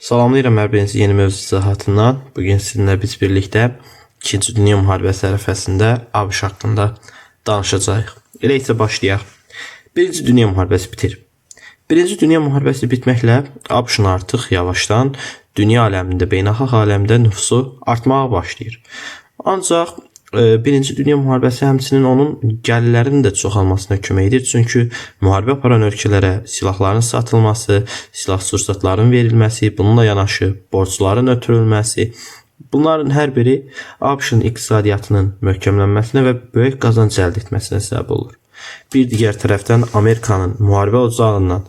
Salamlayıram hər birinizi yeni mövzu izahatından. Bugün sizinlə biz birlikdə 2-ci Dünya Müharibəsi ərəfəsində ABŞ haqqında danışacağıq. Elə isə başlayaq. 1-ci Dünya Müharibəsi bitir. 1-ci Dünya Müharibəsi bitməklə ABŞ-ın artıq yavaşdan dünya aləmində, beynəlxalq aləmdə nüfusu artmağa başlayır. Ancaq 1-ci Dünya Müharibəsi həmçinin onun gəlirlərinin də çoxalmasına kömək edir. Çünki müharibə aparan ölkələrə silahların satılması, silah-sursatların verilməsi, bununla yanaşı borcların ötürülməsi, bunların hər biri ABŞ-ın iqtisadiyyatının möhkəmlənməsinə və böyük qazanc əldə etməsinə səbəb olur. Bir digər tərəfdən Amerikanın müharibə ocağından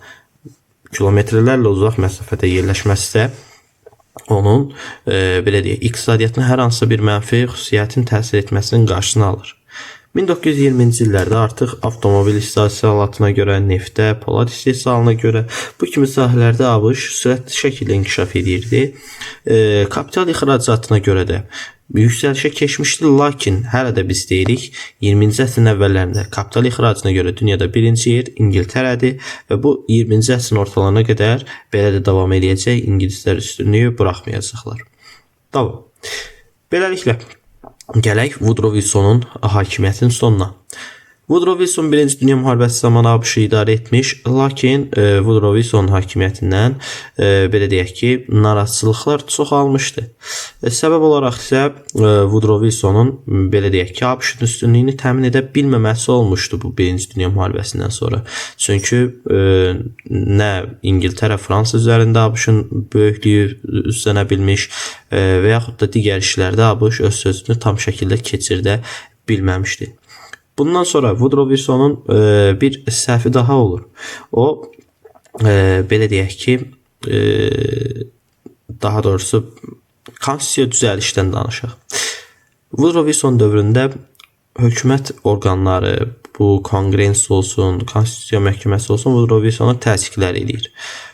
kilometrlərlə uzaq məsafədə yerləşməsi isə onun belə deyək, iqtisadiyyatına hər hansı bir mənfi xüsusiyyətin təsir etməsinin qarşısını alır. 1920-ci illərdə artıq avtomobil istehsalatına görə, neftə, polad istehsalına görə bu kimi sahələrdə ABŞ sürətli şəkildə inkişaf edirdi. Kapital ixracatına görə də yüksəlişə keçmişdi, lakin hələ də biz deyirik 20-ci əsrin əvvəllərində kapital ixracına görə dünyada birinci yer İngiltərədir və bu 20-ci əsrin ortalarına qədər belə də davam edəcək, ingilislər üstünlüyü buraxmayacaqlar. Davam. Beləliklə, gələk Woodrow Wilsonun hakimiyyətinin sonuna. Woodrow Wilson 1-ci Dünya Müharibəsi zamanı ABŞ-ı idarə etmiş, lakin Woodrow Wilsonun hakimiyyətindən belə deyək ki, narazıçılıqlar çoxalmışdı. Səbəb olaraq isə Woodrow Wilsonun belə deyək ki, ABŞ-ın üstünlüyünü təmin edə bilməməsi olmuşdu bu 1-ci Dünya Müharibəsindən sonra. Çünki nə İngiltərə, Fransa üzərində ABŞ-ın böyüklüyü üstlənə bilmiş və yaxud da digər işlərdə ABŞ öz sözünü tam şəkildə keçirdə bilməmişdi. Bundan sonra Woodrow Wilsonun bir səhvi daha olur. O belə deyək ki, daha doğrusu konstitusiya düzəlişdən danışaq. Woodrow Wilson dövründə hökumət orqanları, bu konqres olsun, konstitusiya məhkəməsi olsun, Woodrow Wilsona təzyiqlər edir.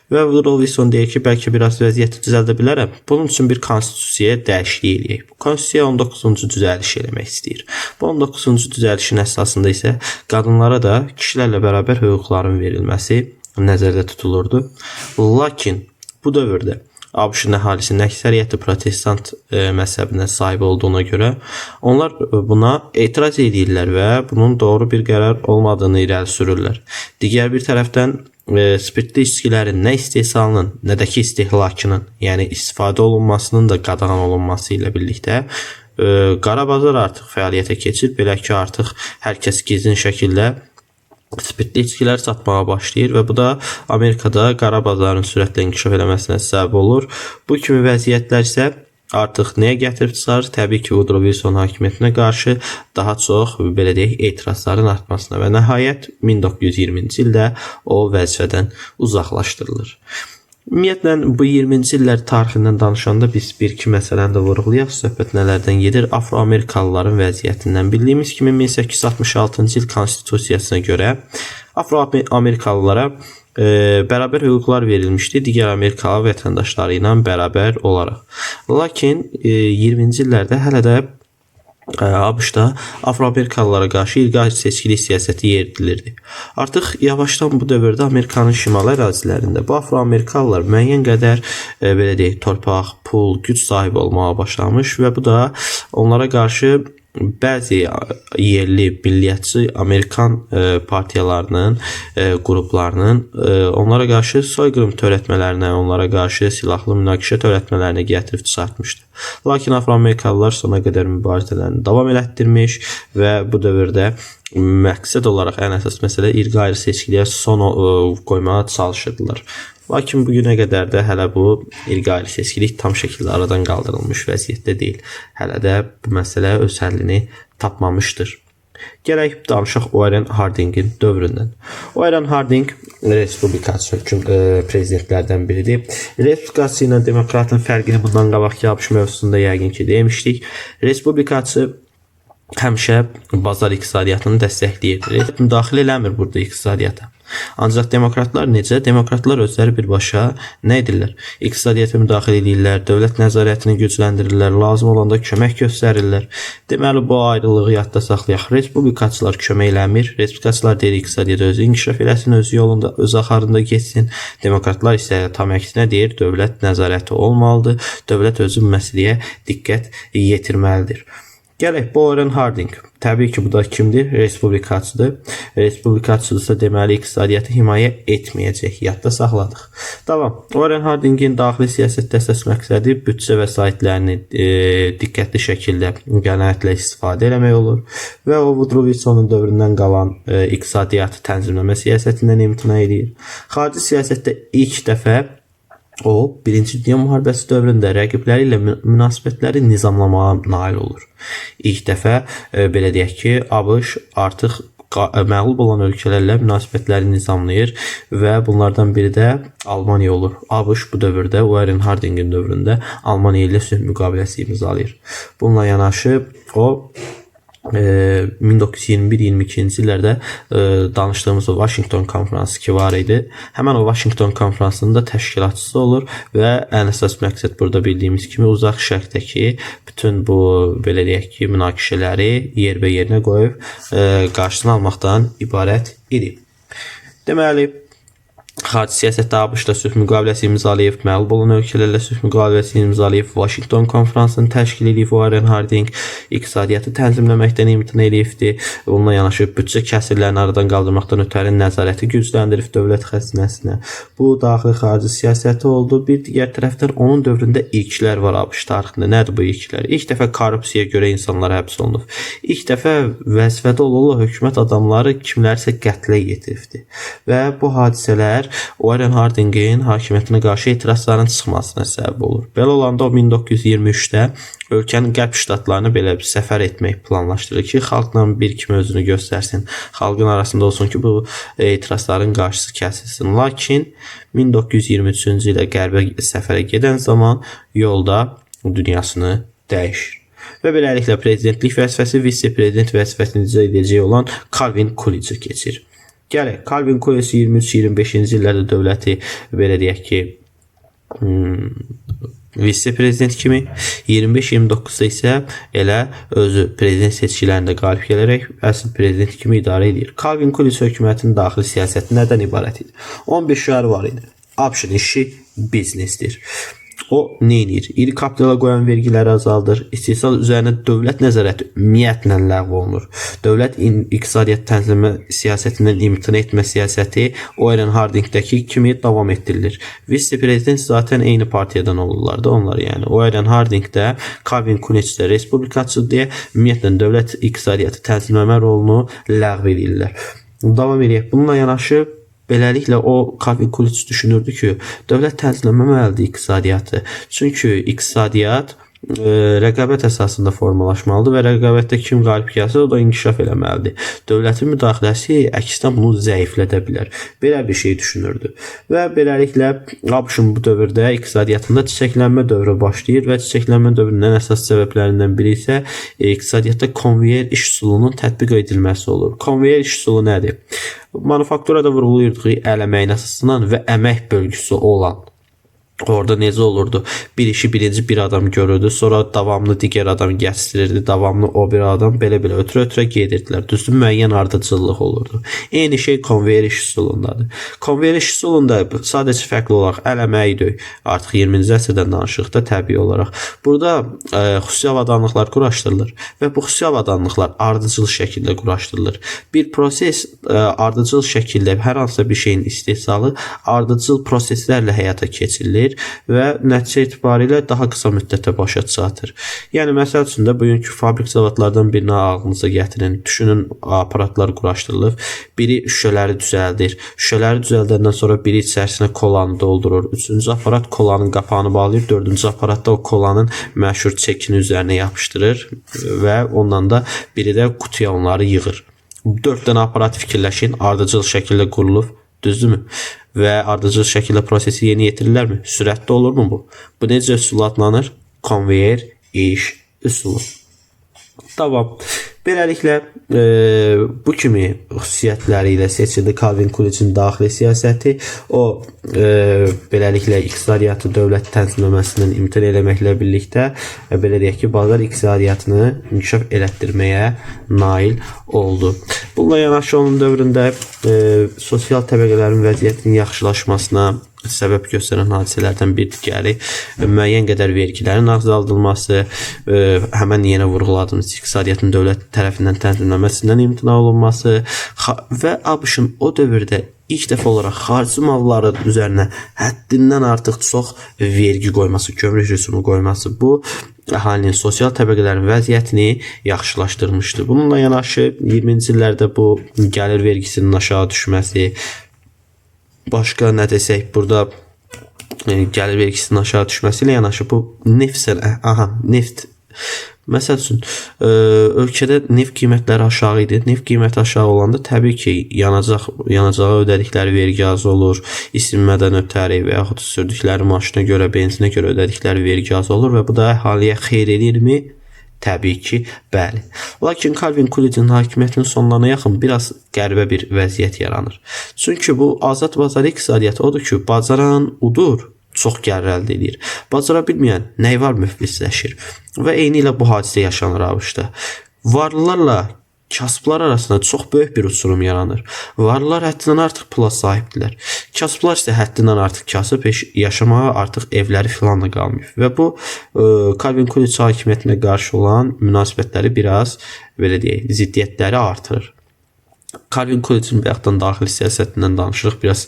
Və Woodrow Wilson deyir ki, bəlkə biraz vəziyyəti düzəldə bilərəm. Bunun üçün bir konstitusiyaya dəyişiklik eləyək. Bu konstitusiya 19-cu düzəliş eləmək istəyir. Bu 19-cu düzəlişin əsasında isə qadınlara da kişilərlə bərabər hüquqların verilməsi nəzərdə tutulurdu. Lakin bu dövrdə ABŞ-ın əhalisinin əksəriyyəti protestant məzhəbinə sahib olduğuna görə onlar buna etiraz edirlər və bunun doğru bir qərar olmadığını irəli sürürlər. Digər bir tərəfdən spirtli içkilərin nə istehsalının, nə də ki istehlakının, yəni istifadə olunmasının da qadağan olunması ilə birlikdə qara bazar artıq fəaliyyətə keçir. Belə ki, artıq hər kəs gizlin şəkildə spirtli içkilər satmağa başlayır və bu da Amerikada qara bazarın sürətlə inkişaf eləməsinə səbəb olur. Bu kimi vəziyyətlər isə artıq nəyə gətirib çıxarır? Təbii ki, Woodrow Wilson hakimiyyətinə qarşı daha çox belə deyək, etirazların artmasına və nəhayət 1920-ci ildə o vəzifədən uzaqlaşdırılır. Ümumiyyətlə, bu 20-ci illər tarixindən danışanda biz bir-iki məsələni də vurğulayaq. Söhbət nələrdən gedir? Afro-Amerikalıların vəziyyətindən. Bildiyimiz kimi 1866-cı il konstitusiyasına görə Afro-Amerikalılara bərabər hüquqlar verilmişdi digər Amerikalı vətəndaşları ilə bərabər olaraq. Lakin 20-ci illərdə hələ də ABŞ-da Afro-Amerikalılara qarşı ilqari seçkilik siyasəti yeridilirdi. Artıq yavaşdan bu dövrdə Amerikanın şimal ərazilərində bu Afro-Amerikalılar müəyyən qədər belə deyək, torpaq, pul, güc sahibi olmağa başlamış və bu da onlara qarşı bəzi yerli milliyyətçi Amerikan partiyalarının, qruplarının onlara qarşı soyqırım törətmələrinə, onlara qarşı silahlı münaqişə törətmələrinə gətirib çıxartmışdı. Lakin Afro-Amerikalılar sona qədər mübarizələrini davam elətdirmiş və bu dövrdə məqsəd olaraq ən əsas məsələ ilqari seçkiliyə son qoymağa çalışırdılar. Lakin bugünə qədər də hələ bu ilqari seçkilik tam şəkildə aradan qaldırılmış vəziyyətdə deyil. Hələ də bu məsələ öz həllini tapmamışdır. Gələk danışaq Warren Hardingin dövründən. Warren Harding respublikaçı prezidentlərdən biridir. Respublikaçı ilə demokratın fərqini bundan qabaqki ABŞ mövzusunda yəqin ki demişdik. Respublikaçı həmişə bazar iqtisadiyyatını dəstəkləyir. Müdaxilə eləmir burada iqtisadiyyata. Ancaq demokratlar necə? Demokratlar özləri birbaşa nə edirlər? İqtisadiyyata müdaxilə edirlər, dövlət nəzarətini gücləndirirlər, lazım olanda kömək göstərirlər. Deməli, bu ayrılığı yadda saxlayaq. Respublikaçılar kömək eləmir. Respublikaçılar deyir iqtisadiyyat özü inkişaf eləsin, öz yolunda, öz axarında getsin. Demokratlar isə tam əksinə deyir, dövlət nəzarəti olmalıdır. Dövlət özü məsələyə diqqət yetirməlidir. Gələk, Warren Harding. Təbii ki, bu da kimdir? Respublikaçıdır. Respublikaçıdırsa deməli iqtisadiyyatı himayə etməyəcək. Yadda saxladıq. Davam. Warren Hardingin daxili siyasətdə əsas məqsədi büdcə vəsaitlərini diqqətli şəkildə qənaətlə istifadə etmək olur və o Woodrow Wilsonun dövründən qalan iqtisadiyyatı tənzimləmə siyasətindən imtina edir. Xarici siyasətdə ilk dəfə o, Birinci Dünya müharibəsi dövründə rəqibləri ilə münasibətləri nizamlamağa nail olur. İlk dəfə, belə deyək ki, ABŞ artıq məğlub olan ölkələrlə münasibətləri nizamlayır və bunlardan biri də Almaniya olur. ABŞ bu dövrdə, Warren Hardingin dövründə Almaniya ilə sülh müqaviləsi imzalayır. Bununla yanaşı, o 1921-22-ci illərdə danışdığımız o Washington konfransı ki var idi. Həmən o Washington konfransının da təşkilatçısı olur və ən əsas məqsəd burada bildiyimiz kimi uzaq şərqdəki bütün bu, belə deyək ki, münaqişələri yerbəyerinə qoyub qarşısını almaqdan ibarət idi. Deməli, xarici siyasətdə ABŞ-da sülh müqaviləsi imzalayıb, məğlub olan ölkələrlə sülh müqaviləsi imzalayıb, Washington konfransını təşkil edib Warren Harding, iqtisadiyyatı tənzimləməkdən imtina edibdi. Bununla yanaşı büdcə kəsirlərini aradan qaldırmaqdan ötəri nəzarəti gücləndirib dövlət xəzinəsinə. Bu daxili xarici siyasəti oldu. Bir digər tərəfdən onun dövründə ilklər var ABŞ tarixində. Nədir bu ilklər? İlk dəfə korrupsiyaya görə insanlar həbs olunub. İlk dəfə vəzifədə olan hökumət adamları kimlərsə qətlə yetiribdi. Və bu hadisələr Warren Hardingin hakimiyyətinə qarşı etirazların çıxmasına səbəb olur. Belə olanda o 1923-də ölkənin qərb ştatlarını belə bir səfər etmək planlaşdırır ki, xalqla bir kimi özünü göstərsin, xalqın arasında olsun ki, bu etirazların qarşısı kəsilsin. Lakin 1923-cü ilə qərbə səfərə gedən zaman yolda dünyasını dəyişir. Və beləliklə prezidentlik vəzifəsi vitse-prezident vəzifəsini icra edəcək olan Calvin Coolidge keçir. Gələk, Calvin Coolidge 23-25-ci illərdə dövləti, belə deyək ki, vitse-prezident kimi, 25-29-da isə elə özü prezident seçkilərində qalib gələrək əsl prezident kimi idarə edir. Calvin Coolidge hökumətinin daxili siyasəti nədən ibarət idi? 11 şüarı var idi. ABŞ-ın işi biznesdir. O nə edir? İri kapitala qoyan vergiləri azaldır. İstehsal üzərinə dövlət nəzarəti ümumiyyətlə ləğv olunur. Dövlət iqtisadiyyat tənzimə siyasətindən imtina etmə siyasəti Warren Hardingdəki kimi davam etdirilir. Vitse-prezident zaten eyni partiyadan olurlardı onlar yəni. Warren Harding də, Calvin Coolidge də respublikaçı deyə ümumiyyətlə dövlət iqtisadiyyatı tənzimləmə rolunu ləğv edirlər. Davam edək. Bununla yanaşı beləliklə o Calvin Coolidge düşünürdü ki, dövlət tənzimləməməlidir iqtisadiyyatı. Çünki iqtisadiyyat rəqabət əsasında formalaşmalıdır və rəqabətdə kim qalib gəlsə o da inkişaf eləməlidir. Dövlətin müdaxiləsi əksinə bunu zəiflədə bilər. Belə bir şey düşünürdü. Və beləliklə ABŞ-ın bu dövrdə iqtisadiyyatında çiçəklənmə dövrü başlayır və çiçəklənmə dövrünün əsas səbəblərindən biri isə iqtisadiyyatda konveyer iş üsulunun tətbiq edilməsi olur. Konveyer iş üsulu nədir? Manufakturada vurğulayırdığı əl əməyin əsasından və əmək bölgüsü olan. Orada necə olurdu? Bir işi birinci bir adam görürdü, sonra davamlı digər adam gətirirdi, davamlı o bir adam belə-belə ötürə-ötürə gedirdilər. Düzdür, müəyyən ardıcıllıq olurdu. Eyni şey konveyer iş üsulundadır. Konveyer iş üsulunda sadəcə fərqli olaraq əl əməyidir. Artıq 20-ci əsrdən danışırıq da təbii olaraq. Burada xüsusi avadanlıqlar quraşdırılır və bu xüsusi avadanlıqlar ardıcıl şəkildə quraşdırılır. Bir proses ardıcıl şəkildə hər hansısa bir şeyin istehsalı ardıcıl proseslərlə həyata keçirilir və nəticə etibarilə daha qısa müddətdə başa çatır. Yəni, məsəl üçün də bugünkü fabrik zavodlardan birini ağlınıza gətirin. Düşünün, aparatlar quraşdırılır. Biri şüşələri düzəldir. Şüşələri düzəldəndən sonra biri içərisinə kolanı doldurur. Üçüncü aparat kolanın qapağını bağlayır. Dördüncü aparatda o kolanın məşhur çekini üzərinə yapışdırır və ondan da biri də qutuya onları yığır. 4 dənə aparat fikirləşin, ardıcıl şəkildə qurulub. Düzdürmü? Və ardıcıl şəkildə prosesi yeni yetirilərmi? Sürətli olurmu bu? Bu necə üsul adlanır? Konveyer iş üsulu. Tamam. Beləliklə bu kimi xüsusiyyətləri ilə seçildi Calvin Coolidge'in daxili siyasəti. O beləliklə iqtisadiyyatı dövlət tənzimləməsindən imtina eləməklə birlikdə belə deyək ki, bazar iqtisadiyyatını inkişaf elətdirməyə nail oldu. Bununla yanaşı onun dövründə sosial təbəqələrin vəziyyətinin yaxşılaşmasına səbəb göstərən hadisələrdən bir digəri müəyyən qədər vergilərin azaldılması, həmən yenə vurğuladığımız iqtisadiyyatın dövlət tərəfindən tənzimləməsindən imtina olunması və ABŞ-ın o dövrdə ilk dəfə olaraq xarici malların üzərinə həddindən artıq çox vergi qoyması, kömrük rüsumu qoyması bu əhalinin sosial təbəqələrin vəziyyətini yaxşılaşdırmışdı. Bununla yanaşı 20-ci illərdə bu gəlir vergisinin aşağı düşməsi, başqa nə desək, burada gəlir vergisinin aşağı düşməsi ilə yanaşı bu neft məsəl üçün ölkədə neft qiymətləri aşağı idi. Neft qiyməti aşağı olanda təbii ki, yanacağa ödədikləri vergi az olur. İsinmədən ötəri və yaxud sürdükləri maşına görə, benzinə görə ödədikləri vergi az olur və bu da əhaliyə xeyr edirmi? Təbii ki, bəli. Lakin Calvin Coolidge'in hakimiyyətinin sonlarına yaxın biraz qəribə bir vəziyyət yaranır. Çünki bu azad bazar iqtisadiyyatı odur ki, bacaran udur, çox gəlir əldə edir. Bacara bilməyən nəyi var müflisləşir. Və eyni ilə bu hadisə yaşanır ABŞ-da. Varlılarla kasıblar arasında çox böyük bir uçurum yaranır. Varlılar həddindən artıq pula sahibdirlər. Kasıblar isə həddindən artıq kasıb yaşamağa artıq evləri filan da qalmıyor. Və bu Calvin Coolidge hakimiyyətinə qarşı olan münasibətləri biraz belə deyək, ziddiyyətləri artırır. Calvin Coolidge'in bayaqdan daxili siyasətindən danışırıq, biraz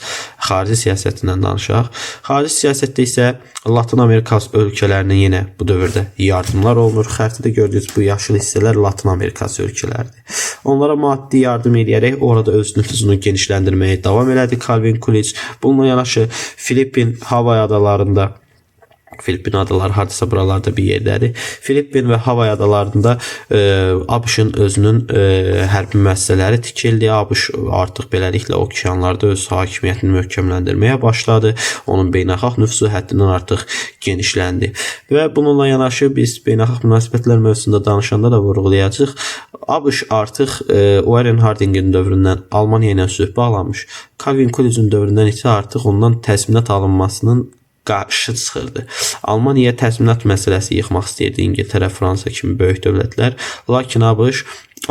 xarici siyasətindən danışaq. Xarici siyasətdə isə Latin Amerika ölkələrinə yenə bu dövrdə yardımlar olunur. Xəritədə gördüyünüz bu yaşıl hissələr Latin Amerikası ölkələridir. Onlara maddi yardım edərək orada öz nüfuzunu genişləndirməyə davam elədi Calvin Coolidge. Bununla yanaşı Filippin Havay adalarında, Filippin adaları hardasa buralarda bir yerdədir. Filippin və Havay adalarında ABŞ-ın özünün hərbi müəssisələri tikildi. ABŞ artıq beləliklə okeanlarda öz hakimiyyətini möhkəmləndirməyə başladı. Onun beynəlxalq nüfuzu həddindən artıq genişləndi. Və bununla yanaşı biz beynəlxalq münasibətlər mövzusunda danışanda da vurğulayacağıq. ABŞ artıq Warren Hardingin dövründən Almaniya ilə sülh bağlanmış. Calvin Coolidge'in dövründən isə artıq ondan təzminat alınmasının qarşı çıxırdı. Almaniya təzminat məsələsi yıxmaq istəyirdi, İngiltərə, Fransa kimi böyük dövlətlər. Lakin ABŞ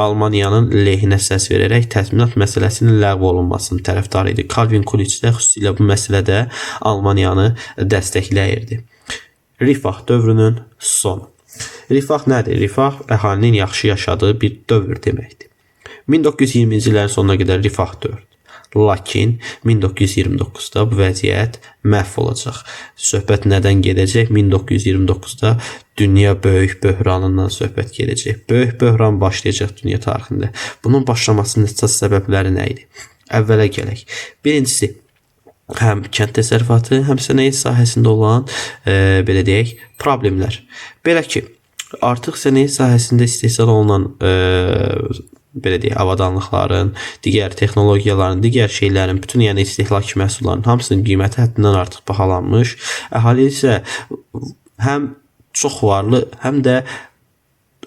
Almaniyanın lehinə səs verərək təzminat məsələsinin ləğv olunmasının tərəfdarı idi. Calvin Coolidge də xüsusilə bu məsələdə Almaniyanı dəstəkləyirdi. Rifah dövrünün sonu. Rifah nədir? Rifah əhalinin yaxşı yaşadığı bir dövr deməkdir. 1920-ci illərin sonuna qədər rifah dövrdür. Lakin 1929-da bu vəziyyət məhv olacaq. Söhbət nədən gedəcək? 1929-da dünya böyük böhranından söhbət gedəcək. Böyük böhran başlayacaq dünya tarixində. Bunun başlamasının əsas səbəbləri nə idi? Əvvələ gələk. Birincisi, həm kənd təsərrüfatı, həm sənaye sahəsində olan belə deyək, problemlər. Belə ki, artıq sənaye sahəsində istehsal olunan belə deyək, avadanlıqların, digər texnologiyaların, digər şeylərin, bütün yəni istehlaki məhsulların hamısının qiyməti həddindən artıq bahalanmış. Əhali isə həm çox varlı, həm də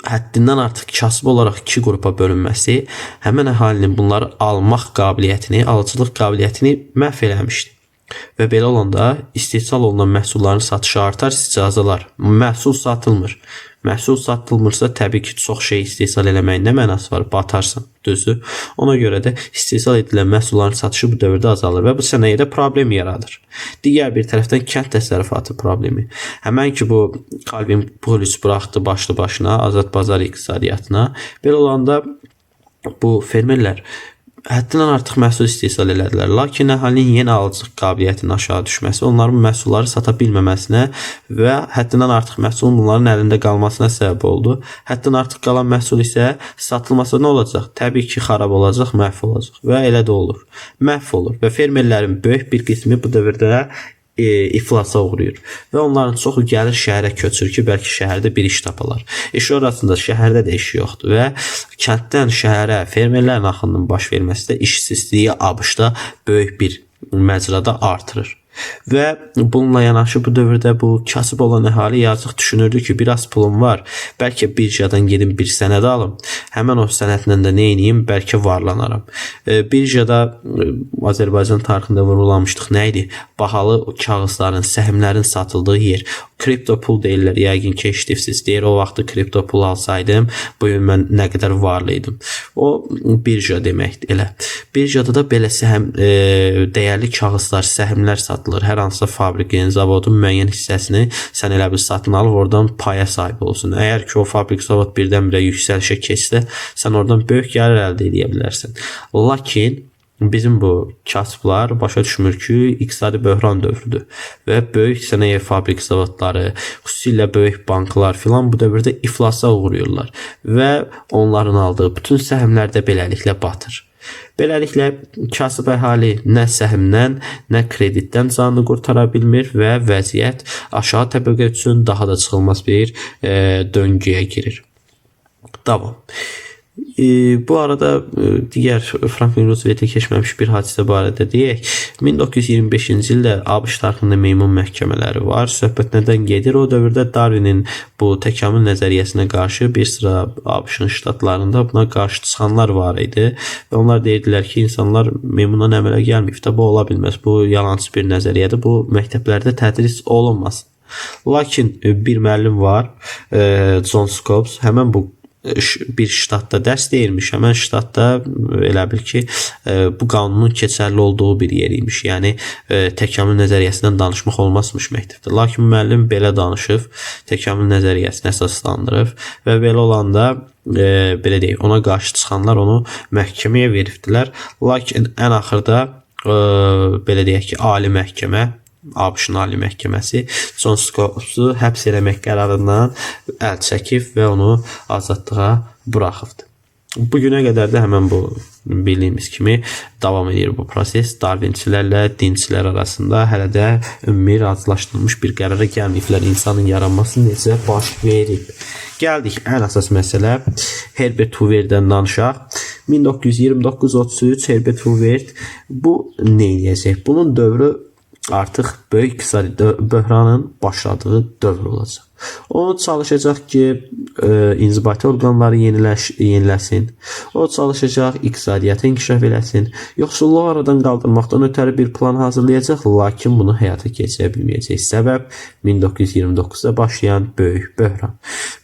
həddindən artıq kasıb olaraq iki qrupa bölünməsi həmən əhalinin bunları almaq qabiliyyətini, alıcılıq qabiliyyətini məhv eləmişdi. Və belə olanda istehsal olunan məhsulların satışı artar, icazalar. Məhsul satılmır. Məhsul satılmırsa təbii ki, çox şey istehsal eləməyin nə mənası var? Batarsan, düzdür. Ona görə də istehsal edilən məhsulların satışı bu dövrdə azalır və bu sənayedə problem yaradır. Digər bir tərəfdən kənd təsərrüfatı problemi. Həmən ki, bu Calvin Coolidge buraxdı başlı başına azad bazar iqtisadiyyatına. Belə olanda bu fermerlər həddindən artıq məhsul istehsal elədilər. Lakin əhalinin yenə alıcılıq qabiliyyətinin aşağı düşməsi, onların məhsulları sata bilməməsinə və həddindən artıq məhsulun bunların əlində qalmasına səbəb oldu. Həddindən artıq qalan məhsul isə satılmasa nə olacaq? Təbii ki, xarab olacaq, məhv olacaq və elə də olur. Məhv olur və fermerlərin böyük bir qismi bu dövrdə iflasa uğrayır və onların çoxu gəlir şəhərə köçür ki, bəlkə şəhərdə bir iş tapalar. İş orasında şəhərdə də iş yoxdur və kənddən şəhərə fermerlərin axınının baş verməsi də işsizliyi ABŞ-da böyük bir məcrada artırır. Və bununla yanaşı bu dövrdə bu kasıb olan əhali yazıq düşünürdü ki, biraz pulum var, bəlkə birjadan gedim bir sənəd alım. Həmən o sənədlə də nə edeyim, bəlkə varlanaram. Birjada Azərbaycan tarixində vurğulamışdıq. Nə idi? Bahalı kağızların, səhmlərin satıldığı yer. Kripto pul deyirlər, yəqin ki, eşidirsiniz. Deyir, o vaxtı kripto pul alsaydım, bu gün mən nə qədər varlı idim. O birja deməkdir elə. Birjada da belə dəyərli kağızlar, səhmlər satılır. Hər hansısa fabrikin, zavodun müəyyən hissəsini sən elə bir satın alıb oradan paya sahib olsun. Əgər ki, o fabrik, zavod birdən-birə yüksəlişə keçsə, sən oradan böyük gəlir əldə edə bilərsən. Lakin bizim bu kasıblar başa düşmür ki, iqtisadi böhran dövrüdür və böyük sənaye fabrik zavodları, xüsusilə böyük banklar filan bu dövrdə iflasa uğrayırlar və onların aldığı bütün səhmlər də beləliklə batır. Beləliklə kasıb əhali nə səhmdən, nə kreditdən canını qurtara bilmir və vəziyyət aşağı təbəqə üçün daha da çıxılmaz bir döngüyə girir. Davam. Bu arada digər Franklin Roosevelt'e keçməmiş bir hadisə barədə deyək. 1925-ci ildə ABŞ tarixində meymun məhkəmələri var. Söhbət nədən gedir? O dövrdə Darwinin bu təkamül nəzəriyyəsinə qarşı bir sıra ABŞ-ın ştatlarında buna qarşı çıxanlar var idi. Və onlar deyirdilər ki, insanlar meymundan əmələ gəlməyib də, bu ola bilməz. Bu yalancı bir nəzəriyyədir. Bu məktəblərdə tədris olunmaz. Lakin bir müəllim var, John Scopes, həmən bu bir ştatda dərs deyirmiş. Həmən ştatda elə bil ki, bu qanunun keçərli olduğu bir yer imiş. Yəni təkamül nəzəriyyəsindən danışmaq olmazmış məktəbdə. Lakin müəllim belə danışıb, təkamül nəzəriyyəsini əsaslandırıb və belə olanda belə deyək, ona qarşı çıxanlar onu məhkəməyə veribdilər. Lakin ən axırda belə deyək ki, ali məhkəmə, ABŞ-ın Ali Məhkəməsi John Scopes'u həbs eləmək qərarından əl çəkib və onu azadlığa buraxıbdı. Bu günə qədər də həmən bu bildiyimiz kimi davam edir bu proses. Darwinçilərlə dinçilər arasında hələ də ümumi razılaşdırılmış bir qərara gəlməyiblər. İnsanın yaranması necə baş verib. Gəldik ən əsas məsələ Herbert Hoover'dən danışaq. 1929-33 Herbert Hoover bu nə edəcək? Bunun dövrü artıq böyük iqtisadi böhranın başladığı dövr olacaq. O çalışacaq ki, inzibati orqanları yeniləsin. O çalışacaq iqtisadiyyatı inkişaf eləsin. Yoxsulluğu aradan qaldırmaqdan ötəri bir plan hazırlayacaq, lakin bunu həyata keçirə bilməyəcək. Səbəb 1929-da başlayan böyük böhran.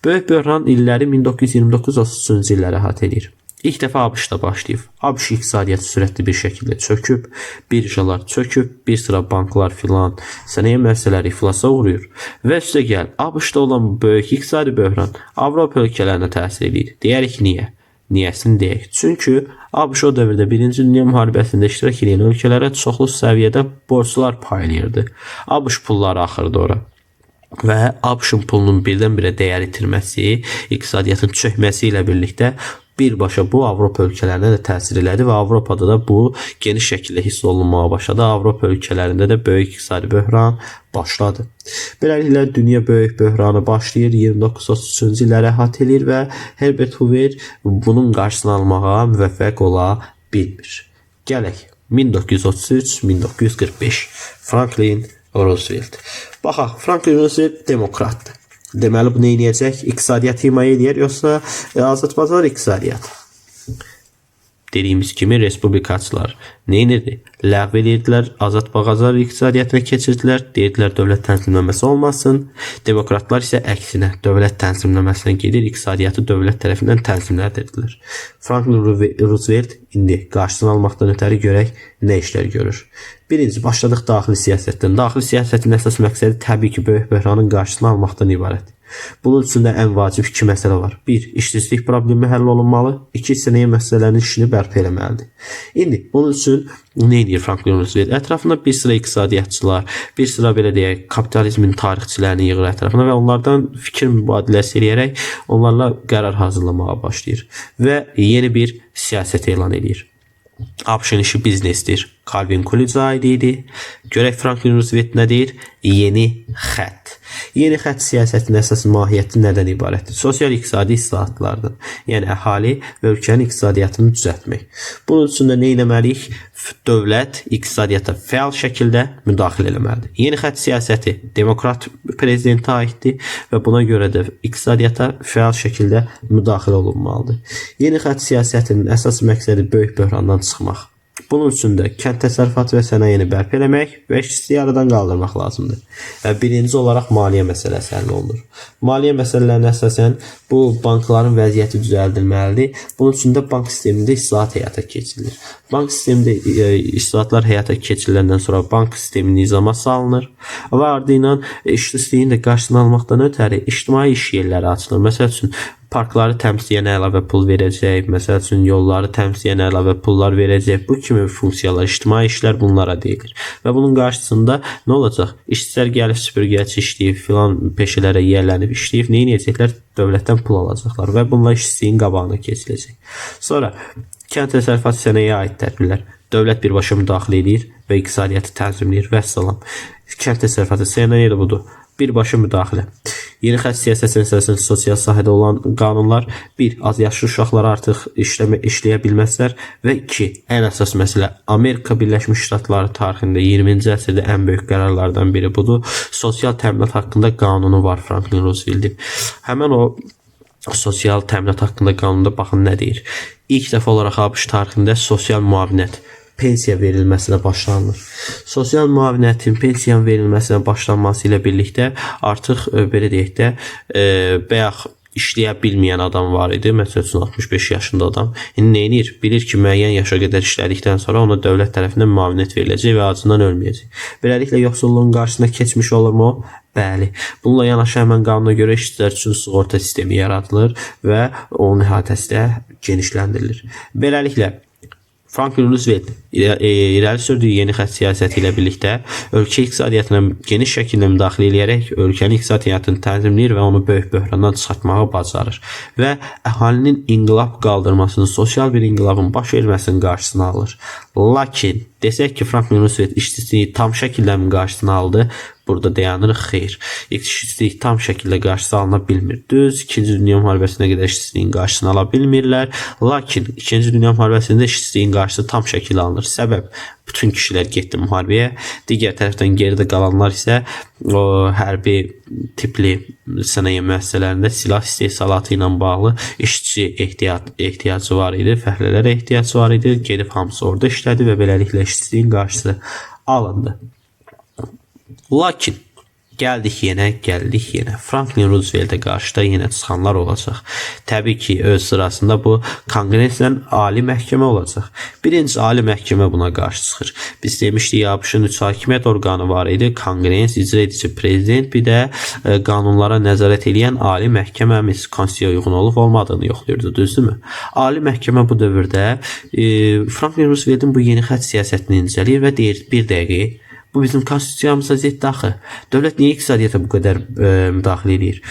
Böyük böhran illəri 1929-33-cü illərə əhatə edir. İlk dəfə ABŞ-da başlayıb. ABŞ iqtisadiyyatı sürətli bir şəkildə çöküb, birjalar çöküb, bir sıra banklar filan, sənaye müəssisələri iflasa uğrayır. Və üstə gəl, ABŞ-da olan böyük iqtisadi böhran Avropa ölkələrinə təsir edir. Deyərik niyə? Niyəsini deyək. Çünki ABŞ o dövrdə 1-ci Dünya müharibəsində iştirak edən ölkələrə çoxlu səviyyədə borclar paylayırdı. ABŞ pulları axırdı ora. Və ABŞ-ın pulunun birdən-birə dəyər itirməsi, iqtisadiyyatın çökməsi ilə birlikdə birbaşa bu Avropa ölkələrinə də təsir elədi və Avropada da bu geniş şəkildə hiss olunmağa başladı. Avropa ölkələrində də böyük iqtisadi böhran başladı. Beləliklə dünya böyük böhranı başlayır, 29-33-cü illəri əhatə edir və Herbert Hoover bunun qarşısını almağa müvəffəq ola bilmir. Gələk 1933-1945 Franklin Roosevelt. Baxaq, Franklin Roosevelt demokratdır. Deməli bu nə edəcək? İqtisadiyyatı himayə edir, yoxsa azad bazar iqtisadiyyatı? Dediyimiz kimi respublikaçılar nə edirdi? Ləğv edirdilər, azad bazar iqtisadiyyatına keçirdilər, deyirdilər dövlət tənzimləməsi olmasın. Demokratlar isə əksinə dövlət tənzimləməsinə gedir, iqtisadiyyatı dövlət tərəfindən tənzimlədirdilər. Franklin Roosevelt indi qarşısını almaqdan ötəri görək nə işlər görür. Birinci, başladıq daxili siyasətdən. Daxili siyasətin əsas məqsədi təbii ki, böyük böhranın qarşısını almaqdan ibarətdir. Bunun üçün də ən vacib iki məsələ var. 1. İşsizlik problemi həll olunmalı. 2. Sənaye müəssisələrinin işini bərpa eləməlidir. İndi bunun üçün nə edir Franklin Roosevelt? Ətrafında bir sıra iqtisadiyyatçılar, bir sıra belə deyək, kapitalizmin tarixçilərini yığır ətrafına və onlardan fikir mübadiləsi eləyərək onlarla qərar hazırlamağa başlayır və yeni bir siyasət elan edir. ABŞ-ın işi biznesdir. Calvin Coolidge aid idi. Görək Franklin Roosevelt nə deyir? Yeni xətt. Yeni xətt siyasətinin əsas mahiyyəti nədən ibarətdir? Sosial-iqtisadi islahatlardır. Yəni əhali və ölkənin iqtisadiyyatını düzəltmək. Bunun üçün də nə etməliyik? Dövlət iqtisadiyyata fəal şəkildə müdaxilə etməlidir. Yeni xətt siyasəti demokrat prezidentə aiddir və buna görə də iqtisadiyyata fəal şəkildə müdaxilə olunmalıdır. Yeni xətt siyasətinin əsas məqsədi böyük böhrandan çıxmaq. Bunun üçün də kənd təsərrüfatı və sənayeni bərpa etmək və işçiliyi aradan qaldırmaq lazımdır. Birinci olaraq maliyyə məsələsi həll olunur. Maliyyə məsələlərinə əsasən bu bankların vəziyyəti düzəldilməlidir. Bunun üçün də bank sistemində islahat həyata keçirilir. Bank sistemində islahatlar həyata keçiriləndən sonra bank sistemi nizama salınır və ardından işsizliyin də qarşısını almaqdan ötəri ictimai iş yerləri açılır. Məsəl üçün parkları təmizləyənə əlavə pul verəcək, məsəl üçün yolları təmizləyənə əlavə pullar verəcək. Bu kimi funksiyalar, ictimai işlər bunlara deyilir. Və bunun qarşısında nə olacaq? İşçilər gəlib süpürgəçi işləyib, filan peşələrə yiyələnib işləyib, nə edəcəklər? Dövlətdən pul alacaqlar və bunlar işsizliyin qabağına keçiləcək. Sonra kənd təsərrüfatı sənayeye aid tədbirlər. Dövlət birbaşa müdaxilə edir və iqtisadiyyatı tənzimləyir və salam. Kənd təsərrüfatı sənaye də budur. Birbaşa müdaxilə. Yeni xətt siyasətinin əsasında sosial sahədə olan qanunlar 1. Azyaşlı uşaqlar artıq işləyə bilməzlər və 2. Ən əsas məsələ Amerika Birləşmiş Ştatları tarixində 20-ci əsrdə ən böyük qərarlardan biri budur. Sosial təminat haqqında qanunu var Franklin Roosevelt'in. Həmin o sosial təminat haqqında qanunda baxın nə deyir. İlk dəfə olaraq ABŞ tarixində sosial müavinət, pensiya verilməsinə başlanılır. Sosial müavinətin pensiyanın verilməsinə başlanması ilə birlikdə artıq belə deyək də bayaq işləyə bilməyən adam var idi. Məsələn 65 yaşında adam. İndi nə edir? Bilir ki, müəyyən yaşa qədər işlədikdən sonra ona dövlət tərəfindən müavinət veriləcək və acından ölməyəcək. Beləliklə yoxsulluğun qarşısına keçmiş olurmu? Bəli. Bununla yanaşı həmən qanuna görə işçilər üçün sığorta sistemi yaradılır və onun əhatəsi də genişləndirilir. Beləliklə Franklin Roosevelt irəli sürdüyü yeni xətt siyasəti ilə birlikdə ölkə iqtisadiyyatına geniş şəkildə müdaxilə edərək ölkənin iqtisadiyyatını tənzimləyir və onu böyük böhrandan çıxartmağı bacarır və əhalinin inqilab qaldırmasını, sosial bir inqilabın baş verməsinin qarşısını alır. Lakin desək ki, Franklin Roosevelt işsizliyi tam şəkildə qarşısını aldı? Burada dayanırıq, xeyr. İşsizlik tam şəkildə qarşısı alına bilmir. Düz, 2-ci Dünya müharibəsinə qədər işsizliyin qarşısını ala bilmirlər. Lakin 2-ci Dünya müharibəsində işsizliyin qarşısı tam şəkildə alınır. Səbəb, bütün kişilər getdi müharibəyə. Digər tərəfdən geridə qalanlar isə o hərbi tipli sənaye müəssisələrində silah istehsalatı ilə bağlı işçi ehtiyacı var idi, fəhlələrə ehtiyacı var idi. Gedib hamısı orada işlədi və beləliklə işsizliyin qarşısı alındı. Lakin gəldik yenə. Franklin Roosevelt'ə qarşı da yenə çıxanlar olacaq. Təbii ki, öz sırasında bu konqreslə ali məhkəmə olacaq. Birinci ali məhkəmə buna qarşı çıxır. Biz demişdik, ABŞ-ın 3 hakimiyyət orqanı var idi. Konqres, icra edici prezident, bir də qanunlara nəzarət edən ali məhkəməmiz konstitusiyaya uyğun olub olmadığını yoxlayırdı, düzdürmü? Ali məhkəmə bu dövrdə Franklin Roosevelt'in bu yeni xətt siyasətini incələyir və deyir, bir dəqiqə, bu bizim konstitusiyamıza ziddir axı. Dövlət niyə iqtisadiyyata bu qədər müdaxilə edir?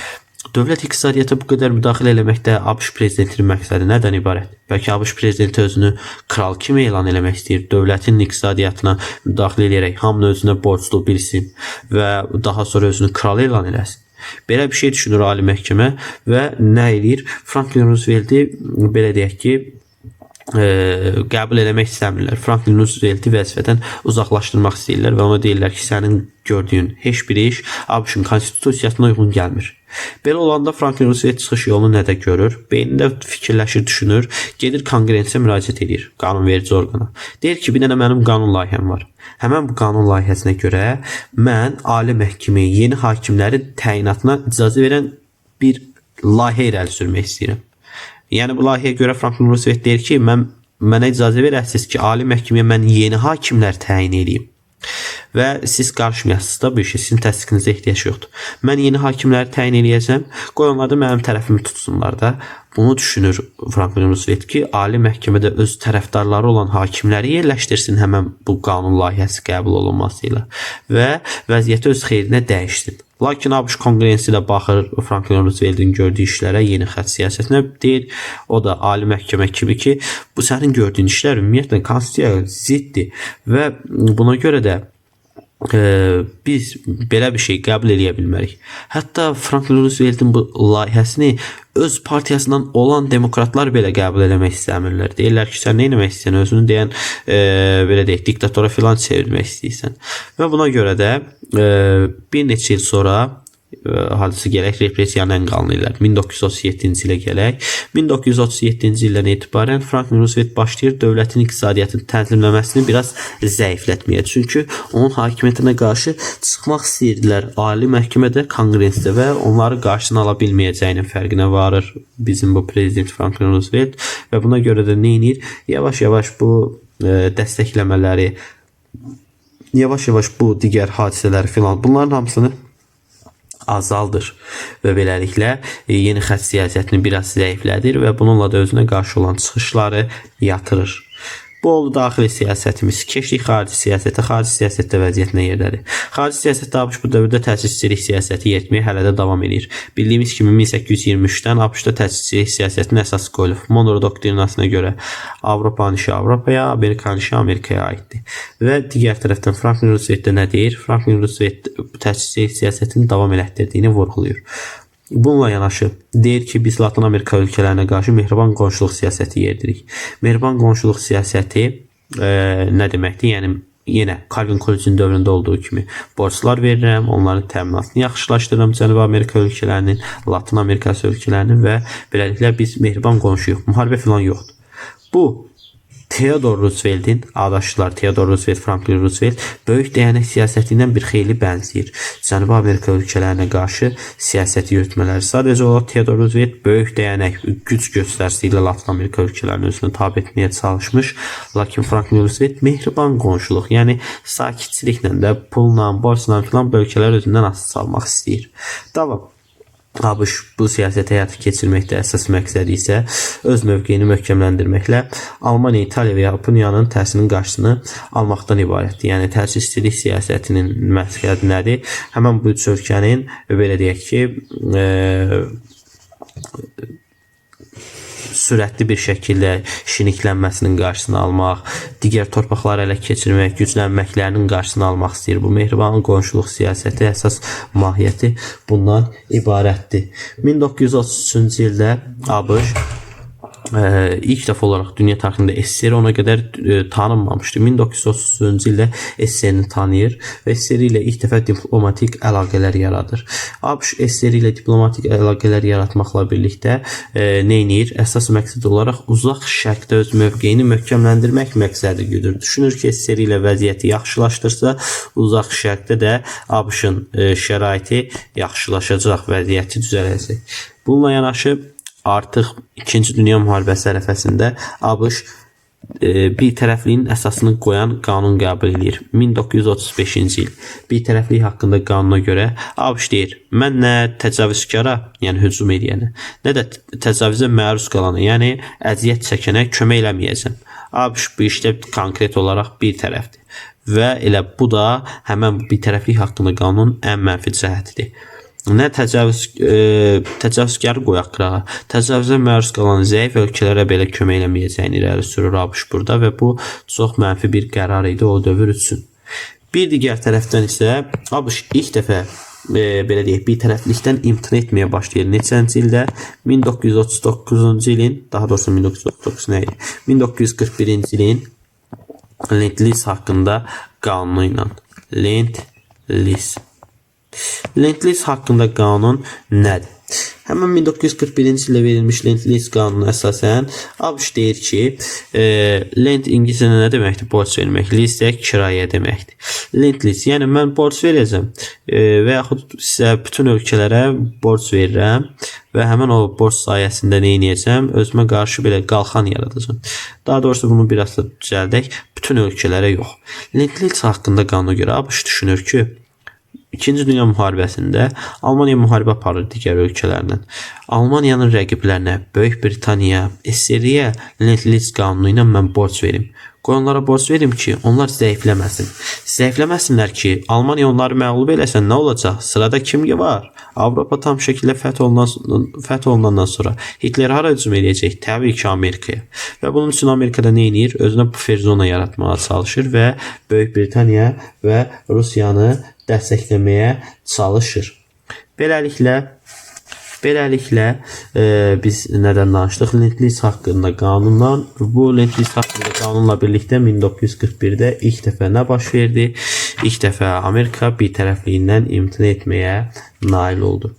Dövlət iqtisadiyyata bu qədər müdaxilə eləməkdə ABŞ prezidentinin məqsədi nədən ibarət? Bəlkə ABŞ prezidenti özünü kral kimi elan eləmək istəyir, dövlətin iqtisadiyyatına müdaxilə edərək hamını özünə borclu bilsin və daha sonra özünü kral elan eləsin. Belə bir şey düşünür ali məhkəmə və nə edir? Franklin Roosevelt'i belə deyək ki, qəbul eləmək istəmirlər. Franklin Roosevelt'i vəzifədən uzaqlaşdırmaq istəyirlər və ona deyirlər ki, sənin gördüyün heç bir iş ABŞ-ın konstitusiyasına uyğun gəlmir. Belə olanda Franklin Roosevelt çıxış yolunu nədə görür? Beynində fikirləşir, düşünür, gedir konqresə müraciət edir, qanunverici orqana. Deyir ki, bir dənə mənim qanun layihəm var. Həmən bu qanun layihəsinə görə mən ali məhkəməyə yeni hakimlərin təyinatına icazə verən bir layihə irəli sürmək istəyirəm. Yəni bu layihəyə görə Franklin Roosevelt deyir ki, mənə icazə verəsiniz ki, ali məhkəməyə mən yeni hakimlər təyin edeyim. Və siz qarışmayasınız da bu işə, sizin təsdiqinizə ehtiyac yoxdur. Mən yeni hakimləri təyin edəcəm, qoy onlar da mənim tərəfimi tutsunlar da. Bunu düşünür Franklin Roosevelt ki, ali məhkəmədə öz tərəfdarları olan hakimləri yerləşdirsin həmən bu qanun layihəsi qəbul olunması ilə və vəziyyəti öz xeyrinə dəyişsin. Lakin ABŞ konqresi də baxır Franklin Roosevelt'in gördüyü işlərə, yeni xətt siyasətinə deyir. O da ali məhkəmə kimi ki, bu sənin gördüyün işlər ümumiyyətlə konstitusiyaya ziddir və buna görə də biz belə bir şey qəbul edə bilmərik. Hətta Franklin Roosevelt'in bu layihəsini öz partiyasından olan demokratlar belə qəbul eləmək istəmirlər. Deyirlər ki, sən nə etmək istəyirsən, özünü deyən belə deyək, diktatora filan çevirmək istəyirsən. Və buna görə də bir neçə il sonra hadisi gələk repressiyanın ən qalın illər 1937-ci ilə gələk. 1937-ci ildən etibarən Franklin Roosevelt başlayır dövlətin iqtisadiyyatını tənzimləməsini biraz zəiflətməyə. Çünki onun hakimiyyətinə qarşı çıxmaq istəyirdilər ali məhkəmədə, konqresdə və onları qarşısına ala bilməyəcəyinin fərqinə varır bizim bu prezident Franklin Roosevelt və buna görə də nə edir? Yavaş-yavaş bu dəstəkləmələri, yavaş-yavaş bu digər hadisələri filan bunların hamısını azaldır və beləliklə yeni xətt siyasətini biraz zəiflədir və bununla da özünə qarşı olan çıxışları yatırır. Bu oldu daxili siyasətimiz. Keçdik xarici siyasətə. Xarici siyasətdə vəziyyət nə yerdədir? Xarici siyasətdə ABŞ bu dövrdə təchizçilik siyasəti yeritməyə hələ də davam edir. Bildiyimiz kimi 1823-dən ABŞ-da təchizçilik siyasətinin əsası qoyulub. Monroe doktrinasına görə Avropanın işi Avropaya, Amerikanın işi Amerikaya aiddir. Və digər tərəfdən Franklin Roosevelt nə deyir? Franklin Roosevelt təchizçilik siyasətini davam elətdirdiyini vurğulayır. Bununla yanaşı deyir ki, biz Latin Amerika ölkələrinə qarşı mehriban qonşuluq siyasəti yeridirik. Mehriban qonşuluq siyasəti nə deməkdir? Yəni yenə Calvin Collinsin dövründə olduğu kimi borclar verirəm, onların təminatını yaxşılaşdırıram Cənubi Amerika ölkələrinin, Latin Amerikası ölkələrinin və beləliklə biz mehriban qonşuyuq. Müharibə filan yoxdur. Bu Theodore Roosevelt'in adaşlar Theodore Roosevelt, Franklin Roosevelt böyük dəyənək siyasəti ilə bir xeyli bənzəyir. Cənubi Amerika ölkələrinə qarşı siyasəti yürütmələri. Sadəcə olaraq Theodore Roosevelt böyük dəyənək güc göstərisi ilə Latin Amerika ölkələrini özünə tabe etməyə çalışmış. Lakin Franklin Roosevelt mehriban qonşuluq, yəni sakitçiliklə də pulla, borcla filan ölkələri özündən asılı salmaq istəyir. Davam. ABŞ bu siyasəti həyata keçirməkdə əsas məqsədi isə öz mövqeyini möhkəmləndirməklə Almaniya, İtaliya və Yaponiyanın təsirinin qarşısını almaqdan ibarətdir. Yəni təchizçilik siyasətinin məqsədi nədir? Həmin bu üç ölkənin belə deyək ki, sürətli bir şəkildə şiniklənməsinin qarşısını almaq, digər torpaqları ələ keçirmək, güclənməklərinin qarşısını almaq istəyir. Bu mehriban qonşuluq siyasəti əsas mahiyyəti bundan ibarətdir. 1933-cü ildə ABŞ ilk dəfə olaraq dünya tarixində SSR ona qədər tanınmamışdı. 1933-cü ildə SSR-ni tanıyır və SSR ilə ilk dəfə diplomatik əlaqələr yaradır. ABŞ SSR ilə diplomatik əlaqələr yaratmaqla birlikdə nə edir? Əsas məqsəd olaraq uzaq şərqdə öz mövqeyini möhkəmləndirmək məqsədi güdür. Düşünür ki, SSR ilə vəziyyəti yaxşılaşdırsa, uzaq şərqdə də ABŞ-ın şəraiti yaxşılaşacaq, vəziyyəti düzələcək. Bununla yanaşı artıq 2-ci Dünya müharibəsi ərəfəsində ABŞ bir tərəfliyin əsasını qoyan qanun qəbul edir. 1935-ci il bir tərəflik haqqında qanuna görə ABŞ deyir, mən nə təcavüzkara, yəni hücum edənə, nə də təcavüzə məruz qalana, yəni əziyyət çəkənə kömək eləməyəcəm. ABŞ bu işdə konkret olaraq bir tərəfdir və elə bu da həmən bir tərəflik haqqında qanunun ən mənfi cəhətidir. Nə təcavüzkarı qoyaq qırağa, təcavüzə məruz qalan zəif ölkələrə belə kömək eləməyəcəyini irəli sürür ABŞ burada və bu çox mənfi bir qərar idi o dövr üçün. Bir digər tərəfdən isə ABŞ ilk dəfə belə deyək, bir tərəflikdən imtina etməyə başlayır. Neçənci ildə? 1939-cu ilin, daha doğrusu 1939 nə idi? 1941-ci ilin Lend-Lease haqqında qanunu ilə. Lend-Lease haqqında qanun nədir? Həmin 1941-ci ildə verilmiş Lend-Lease qanunu əsasən ABŞ deyir ki, Lend ingiliscədə nə deməkdir? Borc vermək. Lease də kirayə deməkdir. Lend-Lease, yəni mən borc verəcəm və yaxud sizə bütün ölkələrə borc verirəm və həmin o borc sayəsində nə edəcəm? Özümə qarşı belə qalxan yaradacağam. Daha doğrusu bunu biraz da düzəldək. Bütün ölkələrə yox. Lend-Lease haqqında qanuna görə ABŞ düşünür ki, 2-ci Dünya müharibəsində Almaniya müharibə aparır digər ölkələrlə. Almaniyanın rəqiblərinə, Böyük Britaniya, SSR-yə Lend-Lease qanunu ilə mən borc verim. Qoy onlara borc verim ki, onlar zəifləməsin. Zəifləməsinlər ki, Almaniya onları məğlub eləsə nə olacaq? Sırada kim var? Avropa tam şəkildə fəth olunandan sonra Hitler hara hücum edəcək? Təbii ki, Amerikaya. Və bunun üçün Amerikada nə edir? Özünə buffer zona yaratmağa çalışır və Böyük Britaniya və Rusiyanı dəstəkləməyə çalışır. Beləliklə biz nədən danışdıq? Lend-Lease haqqında qanundan. Bu Lend-Lease haqqında qanunla birlikdə 1941-də ilk dəfə nə baş verdi? İlk dəfə Amerika birtərəfliyindən imtina etməyə nail oldu.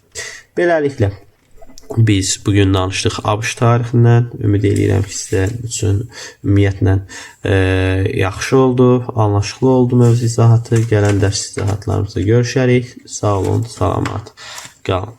Beləliklə biz bugün danışdıq ABŞ tarixindən. Ümid edirəm ki, sizlər üçün ümumiyyətlə yaxşı oldu, anlaşıqlı oldu mövzu izahatı. Gələn dərs izahatlarımızda görüşərik. Sağ olun, salamat qalın.